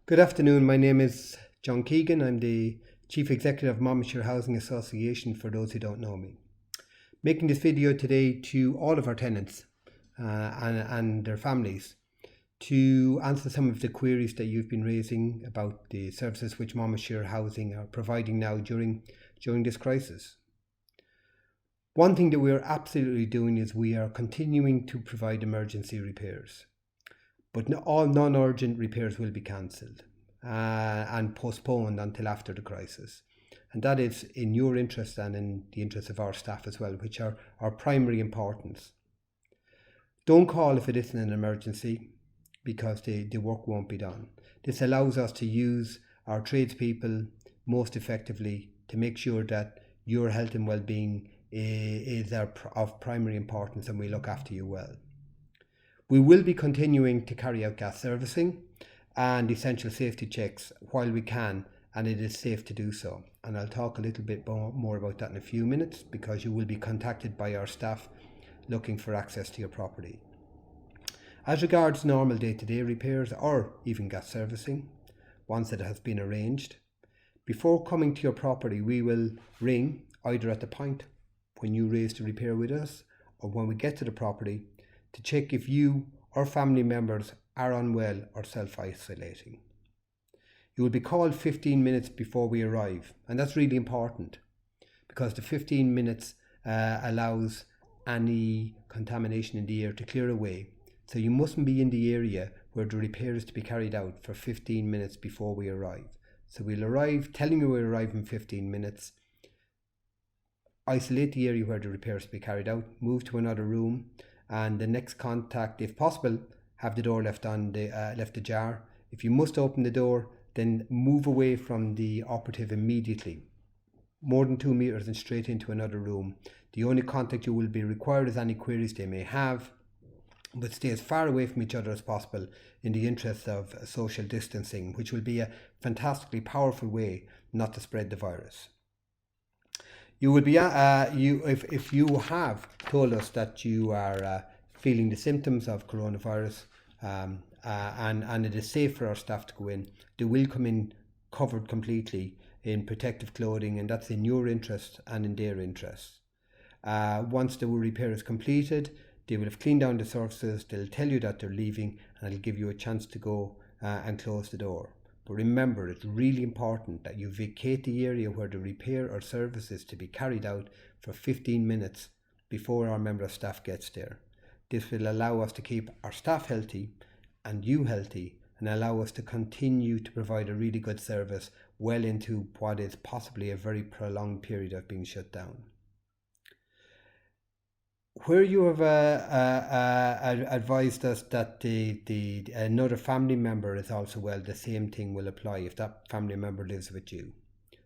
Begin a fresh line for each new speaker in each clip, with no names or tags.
Good afternoon. My name is John Keegan. I'm the Chief Executive of Monmouthshire Housing Association, for those who don't know me. Making this video today to all of our tenants and their families to answer some of the queries that you've been raising about the services which Monmouthshire Housing are providing now during this crisis. One thing that we are absolutely doing is we are continuing to provide emergency repairs. But all non-urgent repairs will be cancelled and postponed until after the crisis. And that is in your interest and in the interest of our staff as well, which are our primary importance. Don't call if it isn't an emergency, because the work won't be done. This allows us to use our tradespeople most effectively to make sure that your health and well-being is of primary importance, and we look after you well. We will be continuing to carry out gas servicing and essential safety checks while we can, and it is safe to do so. And I'll talk a little bit more about that in a few minutes, because you will be contacted by our staff looking for access to your property. As regards normal day-to-day repairs or even gas servicing, once it has been arranged, before coming to your property, we will ring either at the point when you raise the repair with us or when we get to the property to check if you or family members are unwell or self-isolating. You will be called 15 minutes before we arrive, and that's really important because the 15 minutes allows any contamination in the air to clear away. So you mustn't be in the area where the repair is to be carried out for 15 minutes before we arrive. So we'll arrive, telling you we'll arrive in 15 minutes, isolate the area where the repair is to be carried out, move to another room, and the next contact, if possible, have the door left ajar. If you must open the door, then move away from the operative immediately, more than 2 meters, and straight into another room. The only contact you will be required is any queries they may have, but stay as far away from each other as possible in the interest of social distancing, which will be a fantastically powerful way not to spread the virus. You will be if you have told us that you are feeling the symptoms of coronavirus and it is safe for our staff to go in, they will come in covered completely in protective clothing, and that's in your interest and in their interest. Once the repair is completed, they will have cleaned down the surfaces, they'll tell you that they're leaving, and it'll give you a chance to go and close the door. But remember, it's really important that you vacate the area where the repair or service is to be carried out for 15 minutes before our member of staff gets there. This will allow us to keep our staff healthy and you healthy, and allow us to continue to provide a really good service well into what is possibly a very prolonged period of being shut down. Where you have advised us that another family member is also well, the same thing will apply if that family member lives with you.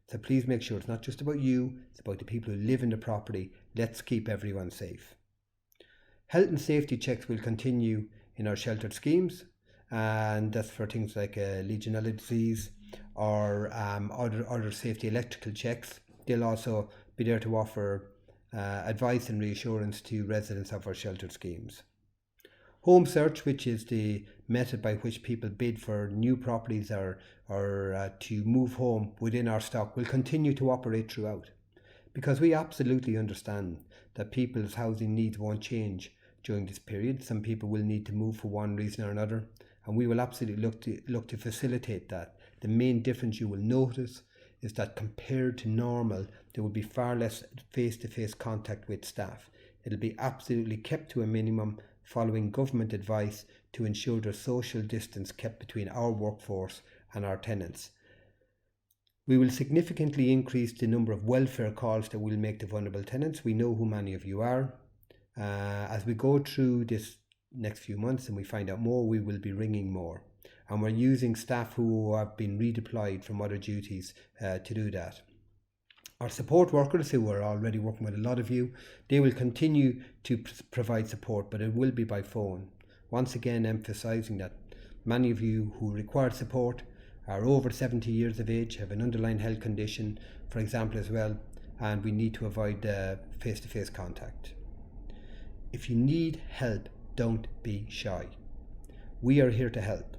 So please make sure it's not just about you, it's about the people who live in the property. Let's keep everyone safe. Health and safety checks will continue in our sheltered schemes, and that's for things like Legionella disease or other safety electrical checks. They'll also be there to offer advice and reassurance to residents of our sheltered schemes. Home search, which is the method by which people bid for new properties or to move home within our stock, will continue to operate throughout, because we absolutely understand that people's housing needs won't change during this period. Some people will need to move for one reason or another, and we will absolutely look to facilitate that. The main difference you will notice is that compared to normal, there will be far less face-to-face contact with staff. It'll be absolutely kept to a minimum, following government advice to ensure there's social distance kept between our workforce and our tenants. We will significantly increase the number of welfare calls that we'll make to vulnerable tenants. We know who many of you are. As we go through this next few months and we find out more, we will be ringing more. And we're using staff who have been redeployed from other duties to do that. Our support workers, who are already working with a lot of you, they will continue to provide support, but it will be by phone. Once again, emphasising that many of you who require support are over 70 years of age, have an underlying health condition, for example, as well, and we need to avoid face-to-face contact. If you need help, don't be shy. We are here to help.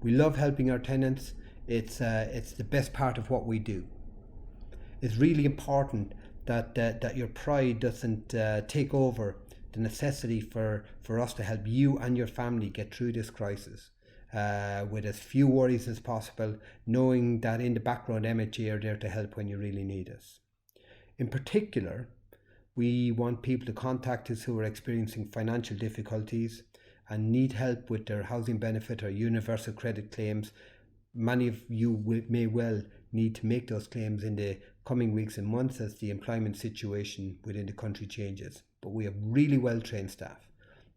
We love helping our tenants. It's the best part of what we do. It's really important that your pride doesn't take over the necessity for us to help you and your family get through this crisis with as few worries as possible, knowing that in the background MHA are there to help when you really need us. In particular, we want people to contact us who are experiencing financial difficulties and need help with their housing benefit or universal credit claims. Many of you may well need to make those claims in the coming weeks and months as the employment situation within the country changes. But we have really well trained staff.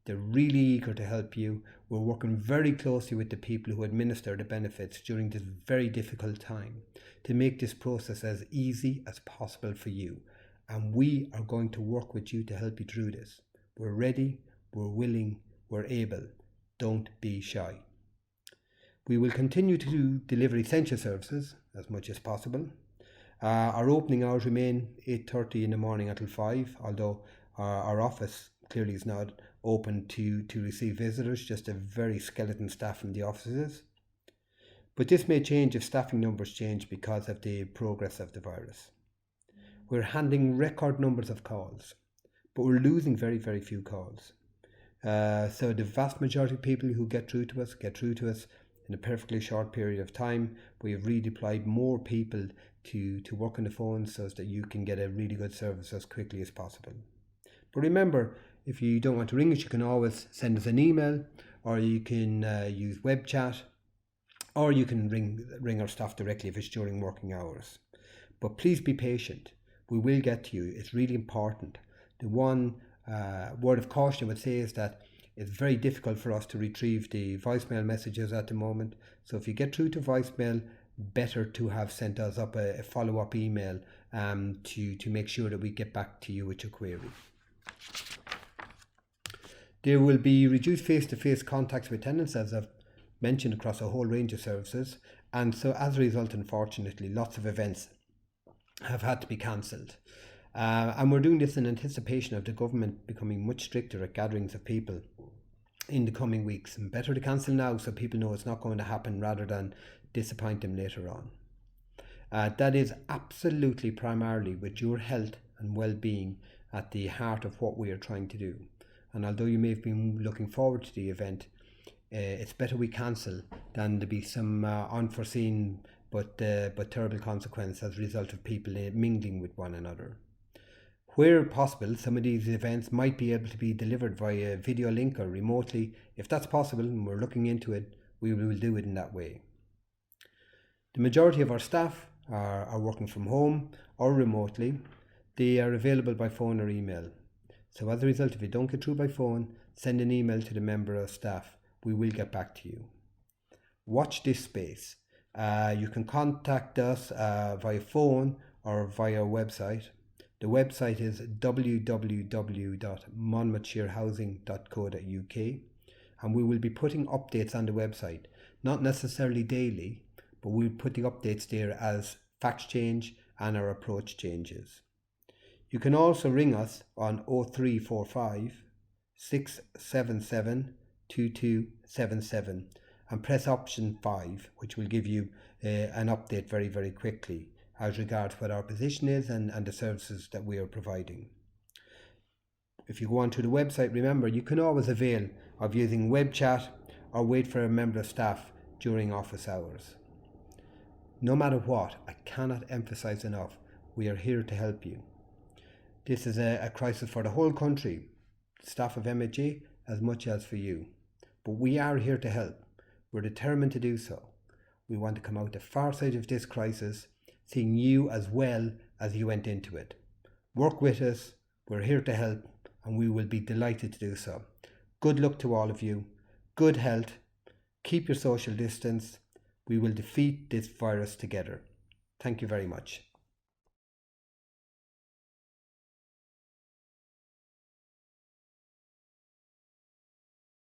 They're really eager to help you. We're working very closely with the people who administer the benefits during this very difficult time to make this process as easy as possible for you. And we are going to work with you to help you through this. We're ready, we're willing, we're able. Don't be shy. We will continue to deliver essential services as much as possible. Our opening hours remain 8:30 in the morning until 5, although our office clearly is not open to receive visitors, just a very skeleton staff in the offices. But this may change if staffing numbers change because of the progress of the virus. We're handling record numbers of calls, but we're losing very, very few calls. So the vast majority of people who get through to us in a perfectly short period of time. We have redeployed more people to work on the phone so that you can get a really good service as quickly as possible. But remember, if you don't want to ring us, you can always send us an email, or you can use web chat, or you can ring our staff directly if it's during working hours. But please be patient. We will get to you. It's really important. The one word of caution I would say is that it's very difficult for us to retrieve the voicemail messages at the moment. So if you get through to voicemail, better to have sent us up a follow-up email to make sure that we get back to you with your query. There will be reduced face-to-face contacts with tenants, as I've mentioned, across a whole range of services. And so as a result, unfortunately, lots of events have had to be cancelled. And we're doing this in anticipation of the government becoming much stricter at gatherings of people in the coming weeks. And better to cancel now so people know it's not going to happen rather than disappoint them later on. That is absolutely primarily with your health and well-being at the heart of what we are trying to do. And although you may have been looking forward to the event, it's better we cancel than there be some unforeseen but terrible consequence as a result of people mingling with one another. Where possible, some of these events might be able to be delivered via video link or remotely. If that's possible, and we're looking into it, we will do it in that way. The majority of our staff are working from home or remotely. They are available by phone or email. So as a result, if you don't get through by phone, send an email to the member of staff. We will get back to you. Watch this space. You can contact us via phone or via our website. The website is www.monmouthsharehousing.co.uk, and we will be putting updates on the website, not necessarily daily, but we'll put the updates there as facts change and our approach changes. You can also ring us on 0345 677 2277 and press option 5, which will give you an update very, very quickly as regards what our position is and the services that we are providing. If you go onto the website, remember you can always avail of using web chat or wait for a member of staff during office hours. No matter what, I cannot emphasize enough, we are here to help you. This is a crisis for the whole country, staff of MHA as much as for you. But we are here to help. We're determined to do so. We want to come out the far side of this crisis seeing you as well as you went into it. Work with us, we're here to help, and we will be delighted to do so. Good luck to all of you, good health, keep your social distance. We will defeat this virus together. Thank you very much.